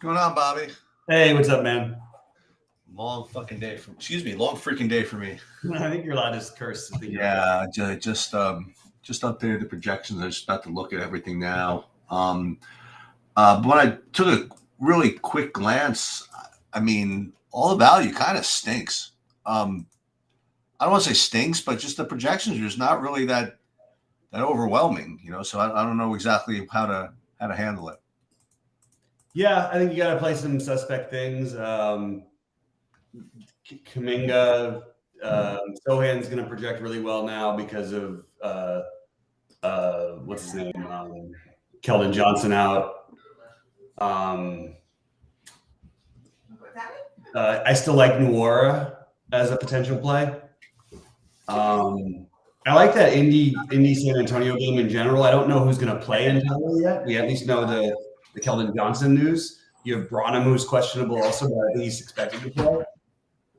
going on, Bobby? Hey, what's up, man? Long freaking day for me. I think you're allowed to curse. Yeah, just updated the projections. I'm just about to look at everything now. But when I took a really quick glance, I mean, all the value kind of stinks. I don't want to say stinks, but just the projections are just not really that overwhelming, So I don't know exactly how to handle it. Yeah, I think you got to play some suspect things. Kuminga, Sohan's going to project really well now because of what's his name, Keldon Johnson out. I still like Nuora as a potential play. I like that Indy San Antonio game in general. I don't know who's going to play in Denver yet. We at least know the Keldon Johnson news. You have Branham, who's questionable also, but I think he's expected to play.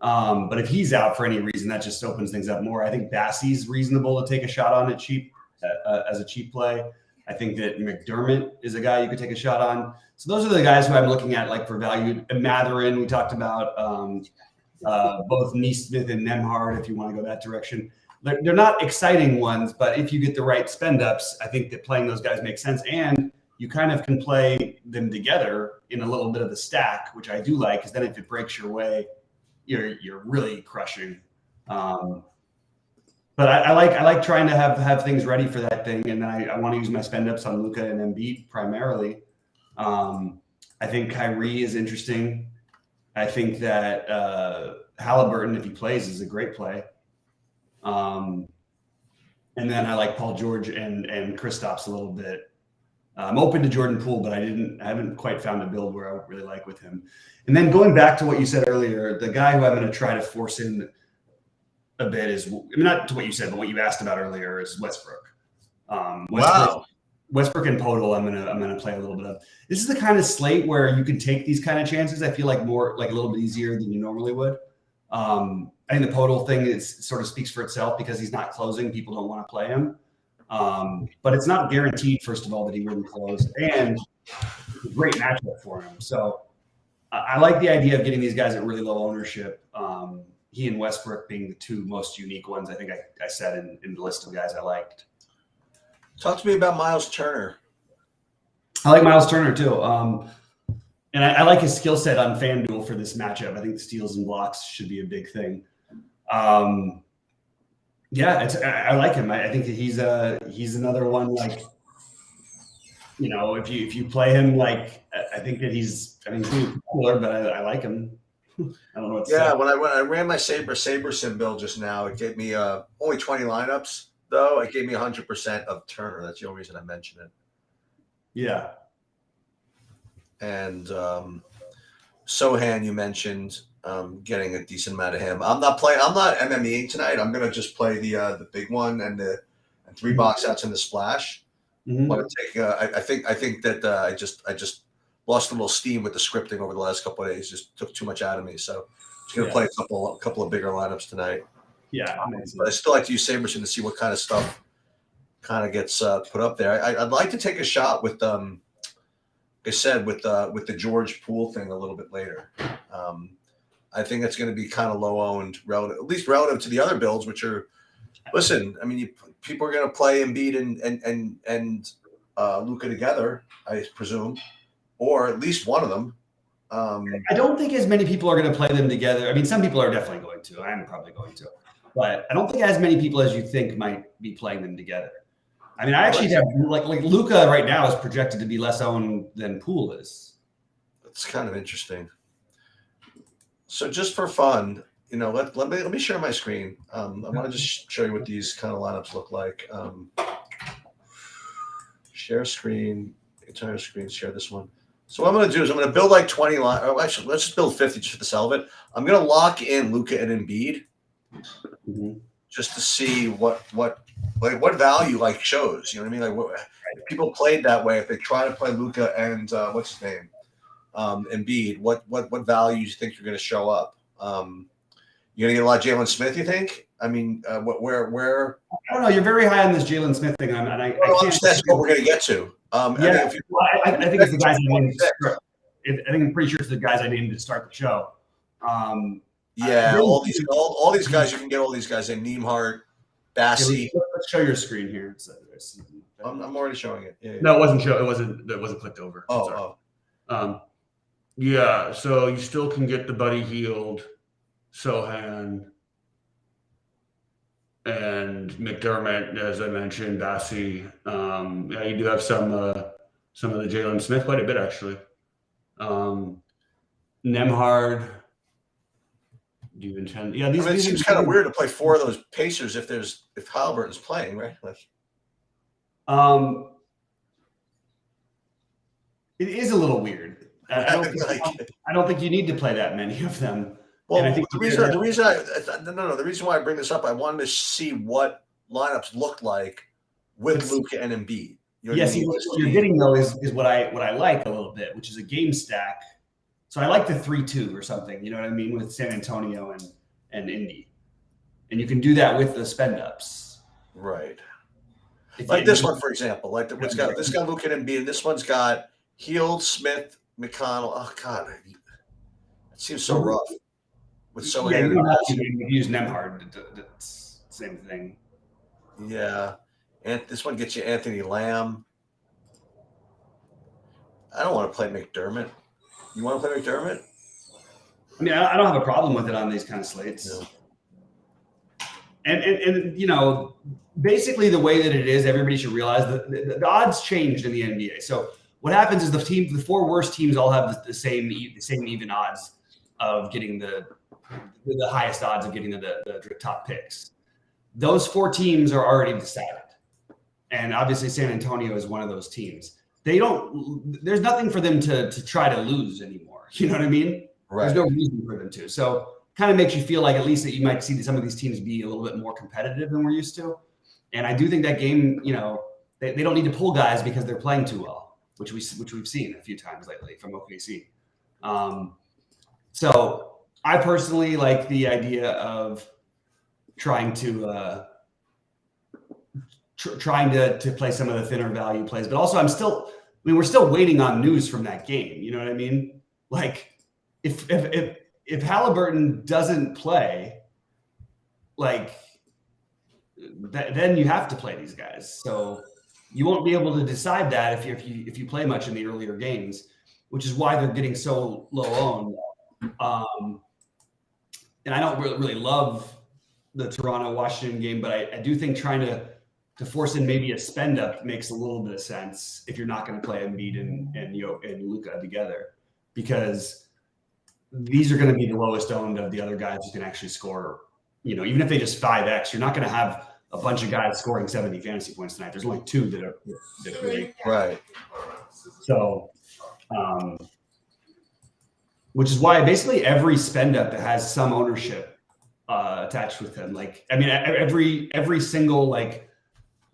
But if he's out for any reason, that just opens things up more. I think Bassey's reasonable to take a shot on as a cheap play. I think that McDermott is a guy you could take a shot on. So those are the guys who I'm looking at, like for value. Matherin, we talked about both Neesmith and Nemhard, if you want to go that direction. They're not exciting ones, but if you get the right spend ups, I think that playing those guys makes sense. And you kind of can play them together in a little bit of the stack, which I do like, because then if it breaks your way, you're really crushing. But I like trying to have things ready for that thing, and I want to use my spend ups on Luka and Embiid primarily. I think Kyrie is interesting. I think that Halliburton, if he plays, is a great play. And then I like Paul George and Kristaps a little bit. I'm open to Jordan Poole, but I haven't quite found a build where I really like with him. And then going back to what you said earlier, the guy who I'm going to try to force in a bit is, not to what you said, but what you asked about earlier is Westbrook. Westbrook and Podol, I'm gonna play a little bit of. This is the kind of slate where you can take these kind of chances. I feel like a little bit easier than you normally would. I think the Podol thing sort of speaks for itself because he's not closing. People don't want to play him. But it's not guaranteed, first of all, that he wouldn't close. And it's a great matchup for him. So I like the idea of getting these guys at really low ownership. He and Westbrook being the two most unique ones, I think I said in the list of guys I liked. Talk to me about Miles Turner. I like Miles Turner too. And I like his skill set on FanDuel for this matchup. I think steals and blocks should be a big thing. Yeah, I like him. I think that he's another one, like, if you play him, like, I think that he's cooler, but I like him. I don't know what to say. When I ran my SaberSim build just now, it gave me only 20 lineups, though. It gave me 100% of Turner. That's the only reason I mentioned it. Yeah. And Sohan, you mentioned getting a decent amount of him. I'm not MMEing tonight. I'm gonna just play the big one and 3 box outs in the splash. Mm-hmm. Want to take? I think that I just lost a little steam with the scripting over the last couple of days. Just took too much out of me. So I'm just gonna play a couple of bigger lineups tonight. Yeah, but I still like to use SaberSim to see what kind of stuff kind of gets put up there. I'd like to take a shot with like I said, with the George Poole thing a little bit later. I think it's going to be kind of low owned, at least relative to the other builds, which are. Listen, I mean, people are going to play Embiid and Luka together, I presume, or at least one of them. I don't think as many people are going to play them together. I mean, some people are definitely going to. I'm probably going to, but I don't think as many people as you think might be playing them together. I mean, I actually have like Luka right now is projected to be less owned than Poole is. That's kind of interesting. So just for fun, let me share my screen. I want to just show you what these kind of lineups look like. Share screen, entire screen, share this one. So what I'm going to do is I'm going to build like 20 lines. Oh, actually, let's just build 50 just for the sell of it. I'm going to lock in Luka and Embiid just to see what value shows. You know what I mean? Like if people played that way, if they try to play Luka and what's his name, Embiid, what values you think you're going to show up? You're going to get a lot of Jalen Smith, you think? I mean, where? I don't know. You're very high on this Jalen Smith thing, I can't. That's what we're going to get to. I think it's the guys. I think I'm pretty sure it's the guys I named to start the show. Yeah, all these guys, you can get all these guys in Niemhart, Bassi. Let's show your screen here. I'm already showing it. Yeah. No, it wasn't show. It wasn't clicked over. Yeah, so you still can get the Buddy Heald, Sohan, and McDermott, as I mentioned, Bassi. Yeah, you do have some of the Jalen Smith, quite a bit actually. Nemhard. Do you intend? Yeah, it seems kind of weird to play 4 of those Pacers if Halliburton's playing, right? It is a little weird. I don't think you need to play that many of them. Well, and I think the reason why I bring this up, I wanted to see what lineups look like with Luka and Embiid. What you're getting though is what I like a little bit, which is a game stack. So I like the 3-2 or something, you know what I mean, with San Antonio and Indy. And you can do that with the spend ups. Right. Like this one, for example, this got Luka and Embiid, and this one's got Heald, Smith, McConnell. Oh God. It seems so rough. With so many you use Nemhard, same thing. Yeah. And this one gets you Anthony Lamb. I don't want to play McDermott. You want to play McDermott? I mean, I don't have a problem with it on these kind of slates. Yeah. And you know, basically the way that it is, everybody should realize that the odds changed in the NBA. So what happens is the 4 worst teams all have the same even odds of getting the highest odds of getting the top picks. Those 4 teams are already decided. And obviously San Antonio is one of those teams. There's nothing for them to try to lose anymore. You know what I mean? Right. There's no reason for them to. So kind of makes you feel like at least that you might see some of these teams be a little bit more competitive than we're used to. And I do think that game, you know, they don't need to pull guys because they're playing too well, which we've seen a few times lately from OKC. So I personally like the idea of trying to play some of the thinner value plays, but also we're still waiting on news from that game. You know what I mean? Like if Halliburton doesn't play, like then you have to play these guys. So you won't be able to decide that if you play much in the earlier games, which is why they're getting so low owned. And I don't really love the Toronto-Washington game, but I do think trying to force in maybe a spend up makes a little bit of sense if you're not going to play Embiid and Luka together, because these are going to be the lowest owned of the other guys who can actually score. You know, even if they just 5x, you're not going to have a bunch of guys scoring 70 fantasy points tonight. There's only 2 that really right. So, which is why basically every spend up that has some ownership attached with him. Like, I mean, every single, like,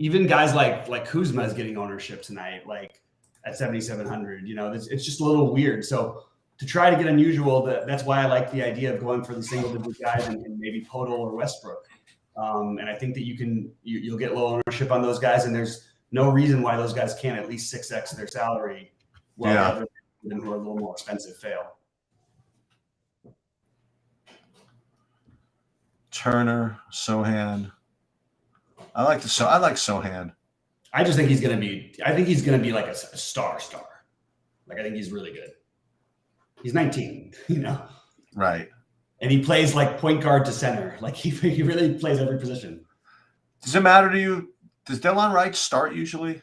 even guys like Kuzma is getting ownership tonight, like at 7,700. You know, it's just a little weird. So to try to get unusual, that's why I like the idea of going for the single digit guys and maybe Podol or Westbrook. And I think that you'll get low ownership on those guys, and there's no reason why those guys can't at least 6x their salary, while the other them who are a little more expensive fail. Turner, Sohan. I like Sohan. I just think he's going to be like a star. Like, I think he's really good. He's 19, you know. Right. And he plays like point guard to center. Like he really plays every position. Does it matter to you? Does Delon Wright start usually?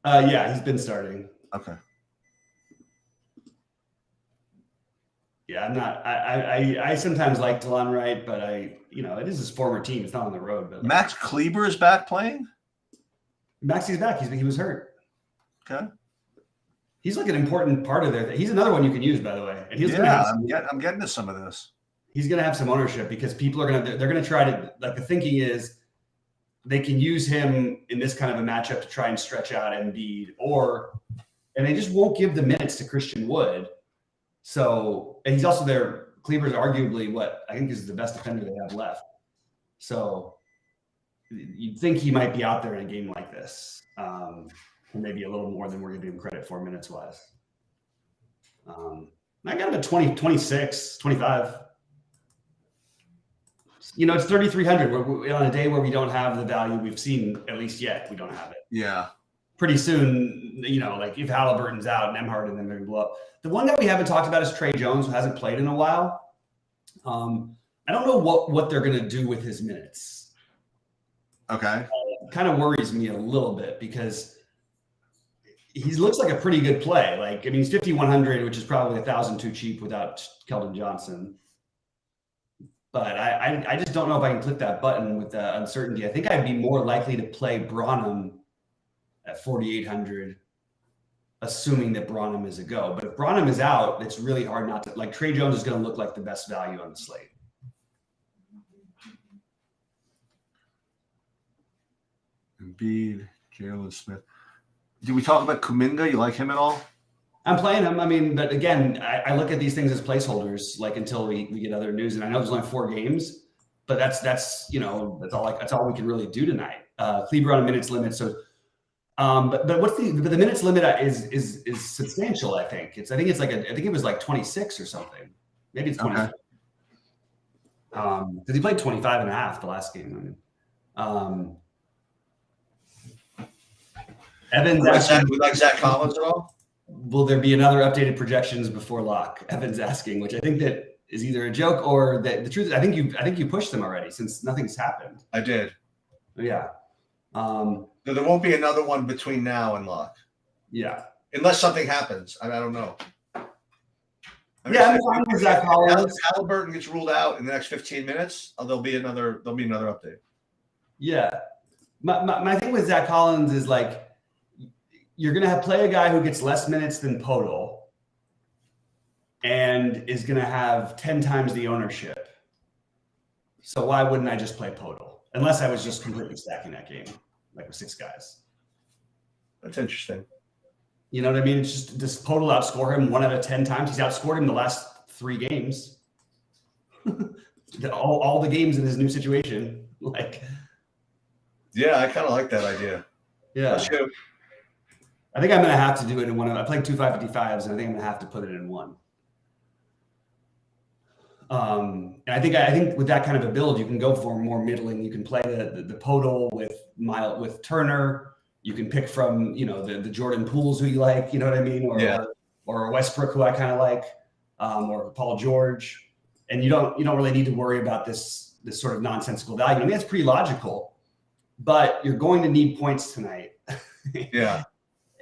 Yeah, he's been starting. Okay. Yeah, I'm not. I sometimes like Delon Wright, but it is his former team. It's not on the road. But Max Kleber is back playing. Maxie's back. He was hurt. Okay. He's like an important part of there. He's another one you can use, by the way. And I'm getting to some of this. He's going to have some ownership because people are they're going to try to, like, the thinking is they can use him in this kind of a matchup to try and stretch out Embiid, and they just won't give the minutes to Christian Wood. So, and he's also there. Kleber's arguably what I think is the best defender they have left. So you'd think he might be out there in a game like this. Maybe a little more than we're giving him credit for minutes wise. I got him at 20, 26, 25. You know, it's 3,300 on a day where we don't have the value we've seen, at least yet. We don't have it. Yeah. Pretty soon, you know, like if Halliburton's out and Emhart and then they're going to blow up. The one that we haven't talked about is Trey Jones, who hasn't played in a while. I don't know what they're going to do with his minutes. Okay. Kind of worries me a little bit because he looks like a pretty good play. Like, I mean, he's 5,100, which is probably 1,000 too cheap without Keldon Johnson. But I just don't know if I can click that button with the uncertainty. I think I'd be more likely to play Branham at 4,800, assuming that Branham is a go. But if Branham is out, it's really hard not to. Like, Trey Jones is going to look like the best value on the slate. Embiid, Jalen Smith. Did we talk about Kuminga? You like him at all? I'm playing him. I mean, but again, I look at these things as placeholders, like until we get other news. And I know there's only 4 games, but that's you know, that's all we can really do tonight. Kleber on a minutes limit. So, but the minutes limit is substantial. I think it's like I think it was like 26 or something. Maybe it's 20. Okay. Because he played 25 and a half the last game. I mean, Evans. Would like Zach Collins at all? Will there be another updated projections before lock? Evan's asking, which I think that is either a joke or that the truth is I think you pushed them already since nothing's happened. I did. Yeah. So there won't be another one between now and lock. Yeah. Unless something happens. I don't know. I'm fine with Zach Collins. Halliburton gets ruled out in the next 15 minutes. There'll be another update. Yeah. My thing with Zach Collins is like, you're going to play a guy who gets less minutes than Podol and is going to have 10 times the ownership. So why wouldn't I just play Podol? Unless I was just completely stacking that game, like with 6 guys. That's interesting. You know what I mean? It's just, does Podol outscore him 1 out of 10 times? He's outscored him the last 3 games. all the games in his new situation. Like, yeah, I kind of like that idea. Yeah. Let's go. I think I'm going to have to do it in one. I played 2 555s, and I think I'm going to have to put it in one. And I think with that kind of a build, you can go for more middling. You can play the Podol with Turner. You can pick from the Jordan Pooles who you like. You know what I mean? Or Westbrook who I kind of like, or Paul George. And you don't really need to worry about this sort of nonsensical value. I mean, that's pretty logical, but you're going to need points tonight. Yeah.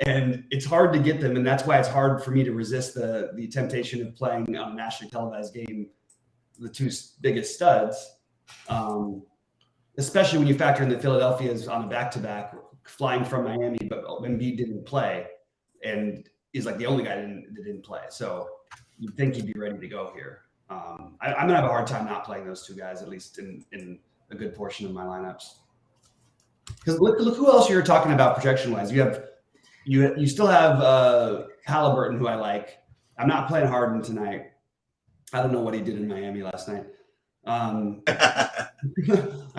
And it's hard to get them, and that's why it's hard for me to resist the temptation of playing on a nationally televised game the 2 biggest studs, especially when you factor in that Philadelphia is on a back-to-back, flying from Miami, but Embiid didn't play, and is like the only guy that didn't play. So you'd think he'd be ready to go here. I'm going to have a hard time not playing those 2 guys, at least in a good portion of my lineups. Because look who else you're talking about projection-wise. You still have Halliburton, who I like. I'm not playing Harden tonight. I don't know what he did in Miami last night. I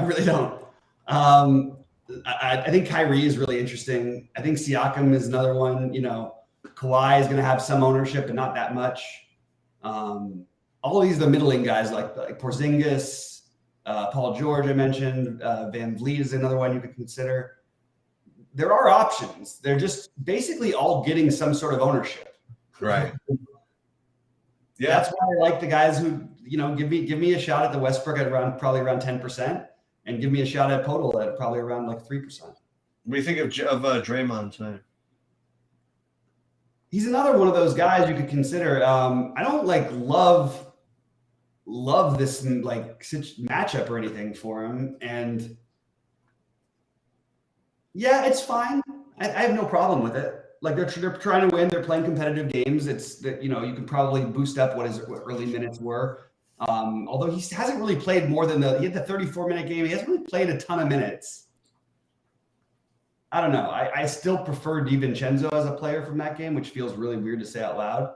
really don't. I think Kyrie is really interesting. I think Siakam is another one. Kawhi is going to have some ownership, but not that much. All of these are the middling guys like Porzingis, Paul George I mentioned. Van Vliet is another one you could consider. There are options. They're just basically all getting some sort of ownership. Right. Yeah. That's why I like the guys who, give me a shot at the Westbrook at probably around 10%, and give me a shot at Podol at probably around like 3%. What do you think of Draymond tonight? He's another one of those guys you could consider. I don't love this like matchup or anything for him, and yeah, it's fine. I have no problem with it. Like they're trying to win. They're playing competitive games. It's that you can probably boost up what early minutes were. Although he hasn't really played more than he had the 34-minute game. He hasn't really played a ton of minutes. I don't know. I still prefer DiVincenzo as a player from that game, which feels really weird to say out loud.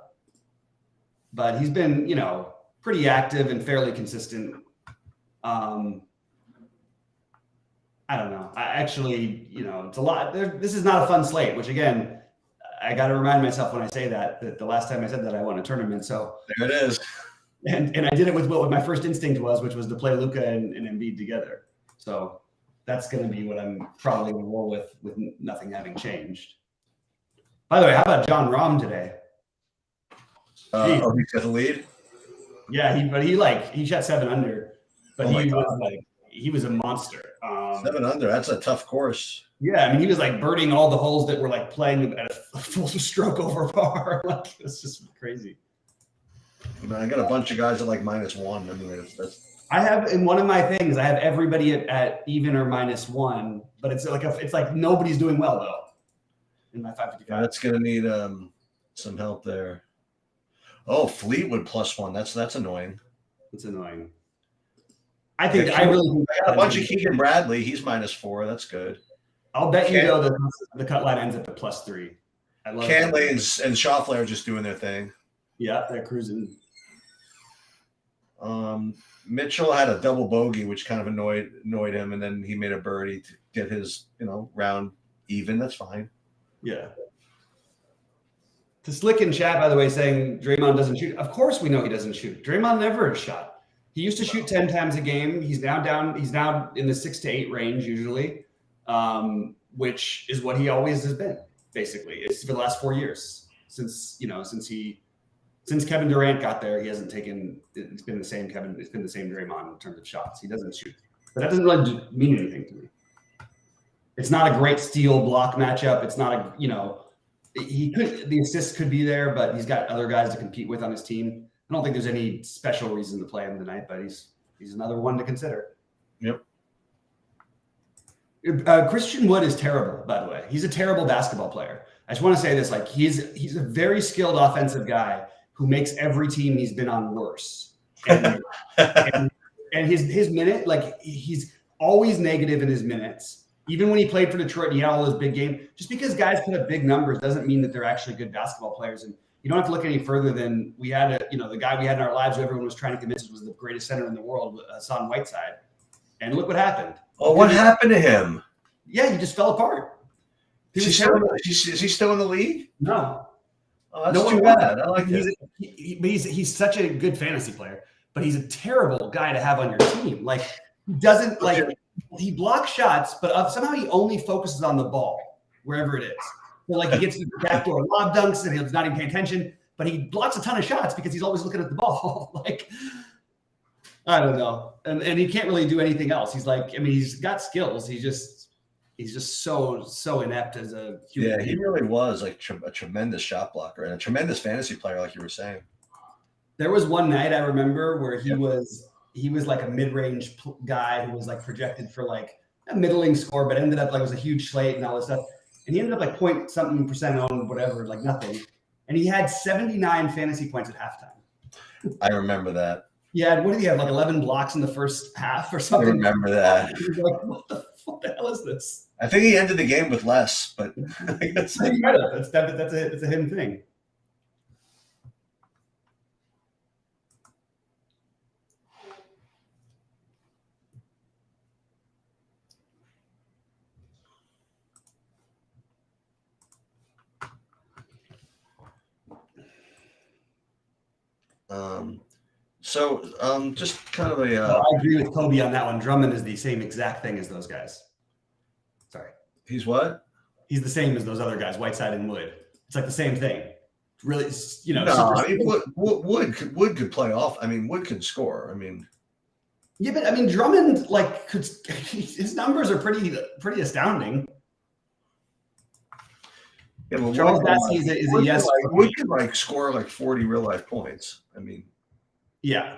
But he's been, pretty active and fairly consistent. I don't know. I actually, it's a lot. This is not a fun slate, which again, I got to remind myself when I say that the last time I said that I won a tournament. So there it is. And I did it with what my first instinct was, which was to play Luka and Embiid together. So that's going to be what I'm probably going to roll with nothing having changed. By the way, how about John Rahm today? He got the lead. Yeah, he shot 7 under, but he was a monster. 7 under. That's a tough course. Yeah, I mean, he was like birding all the holes that were like playing at a full stroke over par. Like, it's just crazy. I got a bunch of guys at like -1. I mean, I have in one of my things. I have everybody at even or -1, but it's like nobody's doing well though. In my 555, that's gonna need some help there. Oh, Fleetwood +1. That's annoying. It's annoying. I think I really think a bunch of Keegan Bradley. He's -4. That's good. I'll bet you though the cut line ends up at +3. I love Cantley and Schauffele are just doing their thing. Yeah, they're cruising. Mitchell had a double bogey, which kind of annoyed him, and then he made a birdie to get his round even. That's fine. Yeah. To Slick in chat, by the way, saying Draymond doesn't shoot. Of course we know he doesn't shoot. Draymond never shot. He used to shoot 10 times a game. He's now in the 6 to 8 range usually, which is what he always has been. Basically, it's for the last 4 years since Kevin Durant got there. He hasn't taken. It's been the same Kevin. It's been the same Draymond in terms of shots. He doesn't shoot, but that doesn't really mean anything to me. It's not a great steal block matchup. It's not the assists could be there, but he's got other guys to compete with on his team. I don't think there's any special reason to play him tonight, but he's another one to consider. Yep. Christian Wood is terrible, by the way. He's a terrible basketball player. I just want to say this: like he's a very skilled offensive guy who makes every team he's been on worse. And his minute, like he's always negative in his minutes. Even when he played for Detroit and he had all those big games, just because guys put up big numbers doesn't mean that they're actually good basketball players. And you don't have to look any further than we had the guy we had in our lives who everyone was trying to convince us was the greatest center in the world, Hassan Whiteside. And look what happened. Oh, what happened to him? Yeah, he just fell apart. Is he still in the league? No. Oh, that's too bad. I like it. He's such a good fantasy player, but he's a terrible guy to have on your team. Like he doesn't he blocks shots, but somehow he only focuses on the ball wherever it is. So like he gets to the backdoor lob dunks and he's not even paying attention, but he blocks a ton of shots because he's always looking at the ball. Like I don't know, and he can't really do anything else. He's like, I mean, he's got skills. He's just so inept as a human. Yeah, he really was like a tremendous shot blocker and a tremendous fantasy player, like you were saying. There was one night I remember where he was like a mid-range guy who was like projected for like a middling score, but ended up like it was a huge slate and all this stuff. And he ended up like point something percent on whatever, like nothing. And he had 79 fantasy points at halftime. I remember that. Yeah, what did he have? Like 11 blocks in the first half or something. I remember that. He was like, what the hell is this? I think he ended the game with less, but that's a him thing. Just kind of a. I agree with Kobe on that one. Drummond is the same exact thing as those guys. Sorry. He's what? He's the same as those other guys, Whiteside and Wood. It's like the same thing. Really, No, I mean, Wood could play off. I mean, Wood can score. I mean. Yeah, but I mean, Drummond his numbers are pretty astounding. Yeah, well, Charles Bassey is a yes. Wood could score 40 real life points. I mean. Yeah.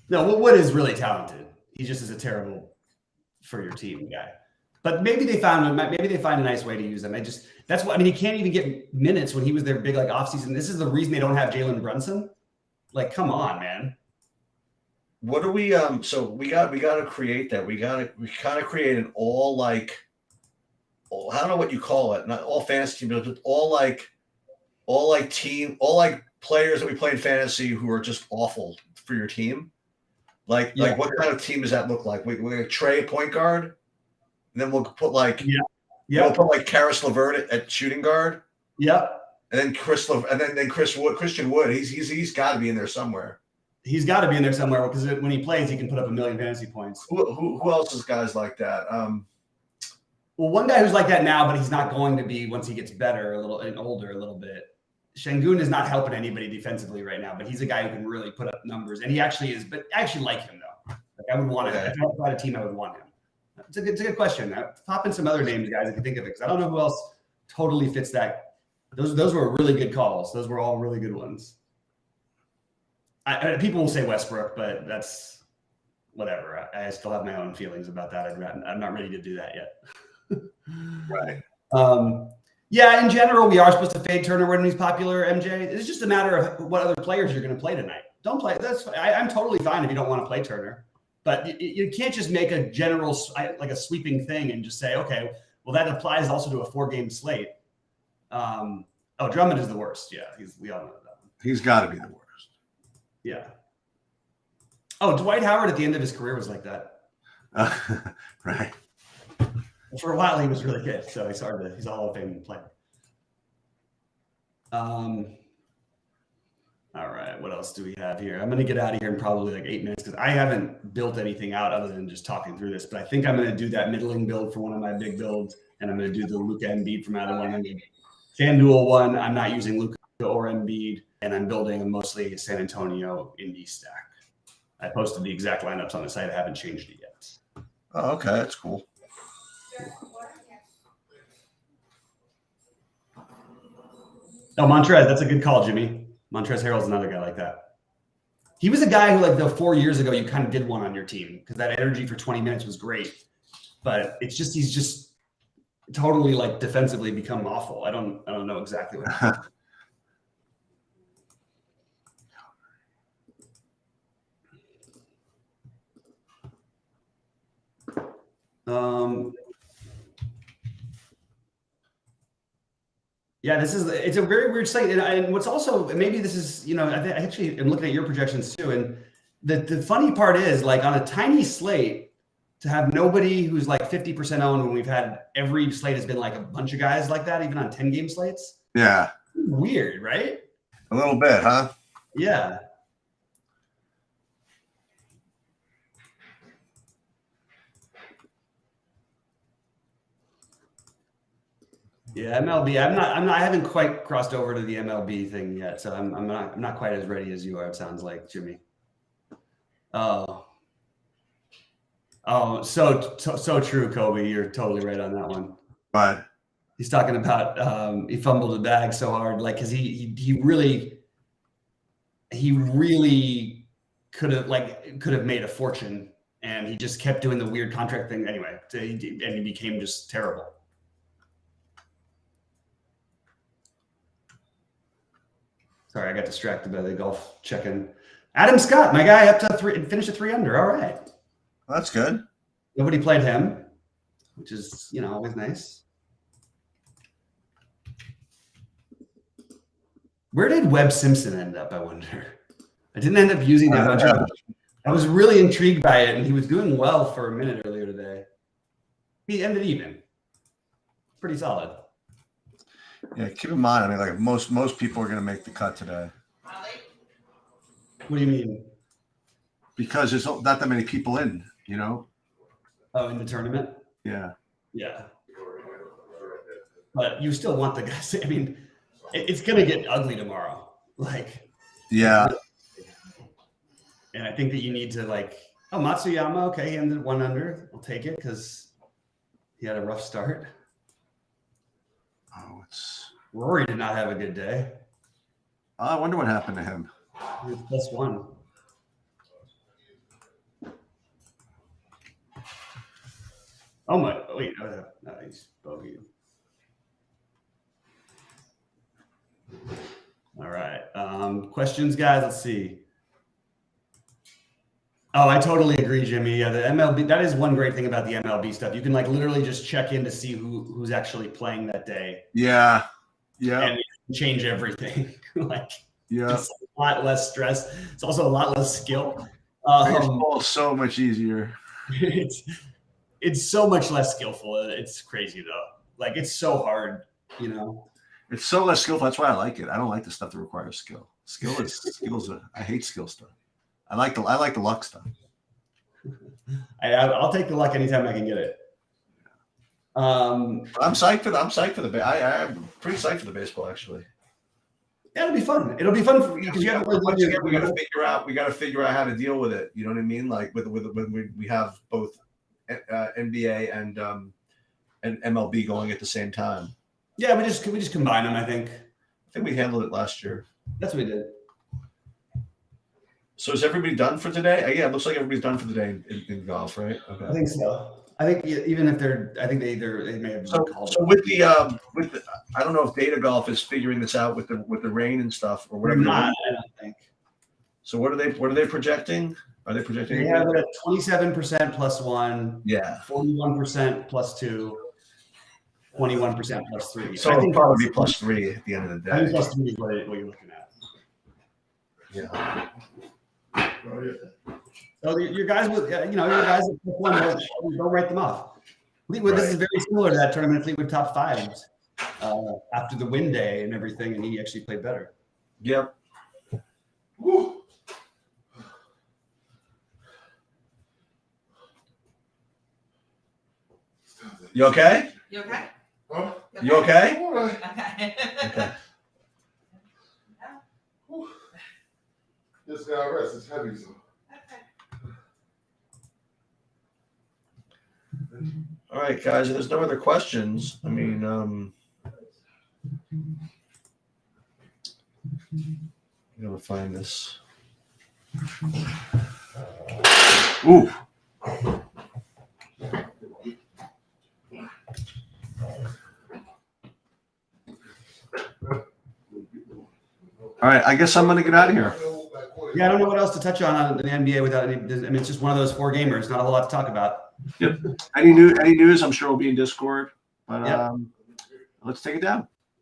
No, Wood is really talented. He just is a terrible for your team guy. But maybe they find a nice way to use him. That's what I mean. He can't even get minutes when he was their big offseason. This is the reason they don't have Jalen Brunson. Like, come on, man. What do we so we got to create that. We kind of create an all I don't know what you call it, not all fantasy teams, but all players that we play in fantasy who are just awful for your team. Like what kind of team does that look like? We trade point guard, and then we'll put Yeah. Put like Karis LeVert at shooting guard. Yep. And then Christian Wood. He's got to be in there somewhere. He's got to be in there somewhere because when he plays, he can put up 1 million fantasy points. Who else is guys like that? Well, one guy who's like that now, but he's not going to be once he gets better a little and older a little bit. Şengün is not helping anybody defensively right now, but he's a guy who can really put up numbers, and he actually is. But I actually like him though. Like I would want him. If I had a team, I would want him. It's a good question. Pop in some other names, guys, if you think of it, because I don't know who else totally fits that. Those were really good calls. Those were all really good ones. People will say Westbrook, but that's whatever. I still have my own feelings about that. I'm not ready to do that yet. Right. Yeah, in general, we are supposed to fade Turner when he's popular, MJ. It's just a matter of what other players you're going to play tonight. Don't play. I'm totally fine if you don't want to play Turner. But you can't just make a general, like a sweeping thing and just say, okay, well, that applies also to a 4-game slate. Drummond is the worst. Yeah, we all know that. He's got to be the worst. Yeah. Oh, Dwight Howard at the end of his career was like that. Right. For a while, he was really good. So he's a Hall of Fame player. All right. What else do we have here? I'm going to get out of here in probably like 8 minutes because I haven't built anything out other than just talking through this. But I think I'm going to do that middling build for one of my big builds. And I'm going to do the Luka Embiid from either one. FanDuel one, I'm not using Luka or Embiid. And I'm building mostly a San Antonio Indy stack. I posted the exact lineups on the site. I haven't changed it yet. Oh, okay. That's cool. Oh, Montrez. That's a good call, Jimmy. Montrezl Harrell's another guy like that. He was a guy who, like, 4 years ago, you kind of did one on your team because that energy for 20 minutes was great. But it's just he's just totally like defensively become awful. I don't know exactly what. Yeah, it's a very weird slate. And what's also, maybe this is, I actually am looking at your projections too. And the funny part is, like, on a tiny slate, to have nobody who's like 50% owned when we've had every slate has been like a bunch of guys like that, even on 10-game slates. Yeah. Weird, right? A little bit, huh? Yeah. Yeah, MLB. I haven't quite crossed over to the MLB thing yet, so I'm not quite as ready as you are. It sounds like, Jimmy. Oh, so true, Kobe. You're totally right on that one. But he's talking about he fumbled the bag so hard, like, because he really could have made a fortune, and he just kept doing the weird contract thing anyway, and he became just terrible. Sorry, I got distracted by the golf check-in. Adam Scott, my guy, up to 3, finished at 3 under. All right. Well, that's good. Nobody played him, which is, always nice. Where did Webb Simpson end up, I wonder? I didn't end up using that much. I was really intrigued by it, and he was doing well for a minute earlier today. He ended even. Pretty solid. Yeah, keep in mind, like most people are going to make the cut today. What do you mean? Because there's not that many people in, Oh, in the tournament? Yeah. Yeah. But you still want the guys. It's going to get ugly tomorrow. Like, yeah. And I think that you need to, Matsuyama, okay, he ended 1 under. I'll take it because he had a rough start. Oh, Rory did not have a good day. I wonder what happened to him. He was +1. Oh my! Wait, no, he's bogey. All right. Questions, guys. Let's see. Oh, I totally agree, Jimmy. Yeah, the MLB. That is one great thing about the MLB stuff. You can literally just check in to see who's actually playing that day. Yeah. Yeah. And change everything. Yeah. It's a lot less stress. It's also a lot less skill. Baseball's so much easier. It's so much less skillful. It's crazy though. Like it's so hard, you know. It's so less skillful. That's why I like it. I don't like the stuff that requires skill. Skills. I hate skill stuff. I like the luck stuff. I'll take the luck anytime I can get it. I'm psyched for the. I'm pretty psyched for the baseball actually. Yeah, it'll be fun. It'll be fun because you have. Once again, we got to figure out. We got to figure out how to deal with it. You know what I mean? Like when we have both NBA and MLB going at the same time. Yeah, we just combine them. I think we handled it last year. That's what we did. So is everybody done for today? Yeah, it looks like everybody's done for the day in golf, right? Okay. I think so. I think even if I think they may have. So with the I don't know if Data Golf is figuring this out with the rain and stuff or whatever. Not, I don't think. So what are they projecting? Are they projecting? They have it at 27% plus 1. Yeah. 41% plus 2. 21% plus 3. So it'll probably be plus 3 at the end of the day. I think plus 3 is what you're looking at. Yeah. So your guys with your guys at plus 1 don't write them off. Fleetwood, This is very similar to that tournament. Fleetwood top 5 after the win day and everything, and he actually played better. Yep. Woo. You okay? You okay? Huh? You okay? All right. Okay. Okay. Just got rest. It's heavy, so. All right, guys. If there's no other questions, I mean, I'm gonna find this. Ooh. All right, I guess I'm gonna get out of here. Yeah, I don't know what else to touch on the NBA without any. I mean, it's just one of those 4 gamers. Not a whole lot to talk about. Yep. Any news? I'm sure will be in Discord. But Yep. let's take it down.